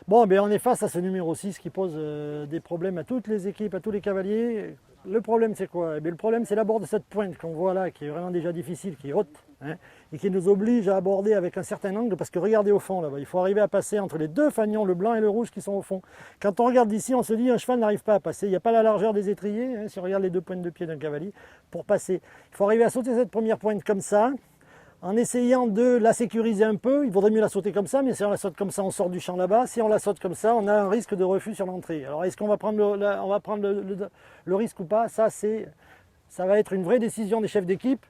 Bon, ben on est face à ce numéro 6 qui pose des problèmes à toutes les équipes, à tous les cavaliers. Le problème c'est quoi? Eh bien, le problème c'est l'abord de cette pointe qu'on voit là, qui est vraiment déjà difficile, qui est haute, hein, et qui nous oblige à aborder avec un certain angle, parce que regardez au fond là-bas, il faut arriver à passer entre les deux fanions, le blanc et le rouge qui sont au fond. Quand on regarde d'ici, on se dit un cheval n'arrive pas à passer, il n'y a pas la largeur des étriers, hein, si on regarde les deux pointes de pied d'un cavalier, pour passer. Il faut arriver à sauter cette première pointe comme ça, en essayant de la sécuriser un peu. Il vaudrait mieux la sauter comme ça, mais si on la saute comme ça, on sort du champ là-bas. Si on la saute comme ça, on a un risque de refus sur l'entrée. Alors, est-ce qu'on va prendre le risque ou pas? Ça va être une vraie décision des chefs d'équipe.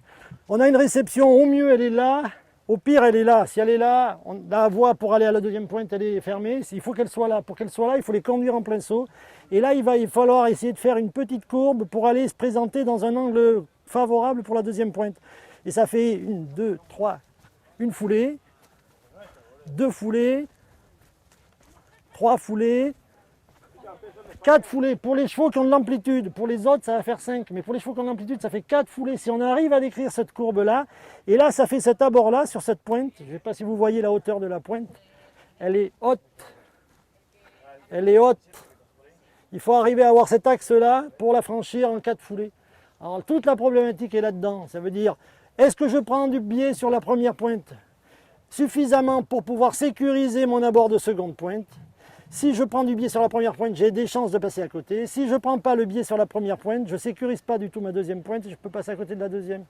On a une réception, au mieux elle est là, au pire elle est là. Si elle est là, la voie pour aller à la deuxième pointe, elle est fermée. Il faut qu'elle soit là. Pour qu'elle soit là, il faut les conduire en plein saut. Et là, il va falloir essayer de faire une petite courbe pour aller se présenter dans un angle favorable pour la deuxième pointe. Et ça fait 1, 2, 3, une foulée, 2 foulées, 3 foulées, 4 foulées. Pour les chevaux qui ont de l'amplitude, pour les autres ça va faire 5, mais pour les chevaux qui ont de l'amplitude ça fait 4 foulées. Si on arrive à décrire cette courbe-là, et là ça fait cet abord-là sur cette pointe, je ne sais pas si vous voyez la hauteur de la pointe, elle est haute, elle est haute. Il faut arriver à avoir cet axe-là pour la franchir en 4 foulées. Alors toute la problématique est là-dedans, ça veut dire... Est-ce que je prends du biais sur la première pointe suffisamment pour pouvoir sécuriser mon abord de seconde pointe? Si je prends du biais sur la première pointe, j'ai des chances de passer à côté. Si je ne prends pas le biais sur la première pointe, je ne sécurise pas du tout ma deuxième pointe et je peux passer à côté de la deuxième.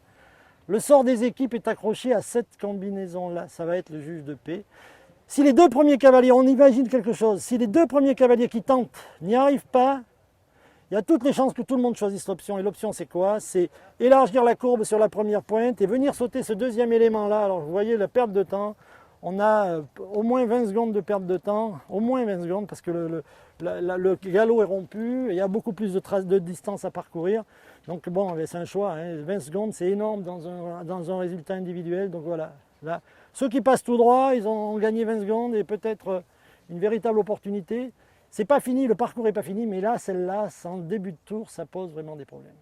Le sort des équipes est accroché à cette combinaison-là. Ça va être le juge de paix. Si les deux premiers cavaliers, on imagine quelque chose, si les deux premiers cavaliers qui tentent n'y arrivent pas, il y a toutes les chances que tout le monde choisisse l'option. Et l'option, c'est quoi? C'est élargir la courbe sur la première pointe et venir sauter ce deuxième élément-là. Alors, vous voyez la perte de temps. On a au moins 20 secondes de perte de temps. Au moins 20 secondes parce que le galop est rompu. Et il y a beaucoup plus de distance à parcourir. Donc, bon, c'est un choix. 20 secondes, c'est énorme dans un résultat individuel. Donc, voilà. Là, ceux qui passent tout droit, ils ont gagné 20 secondes et peut-être une véritable opportunité. C'est pas fini, le parcours n'est pas fini, mais là, celle-là, en début de tour, ça pose vraiment des problèmes.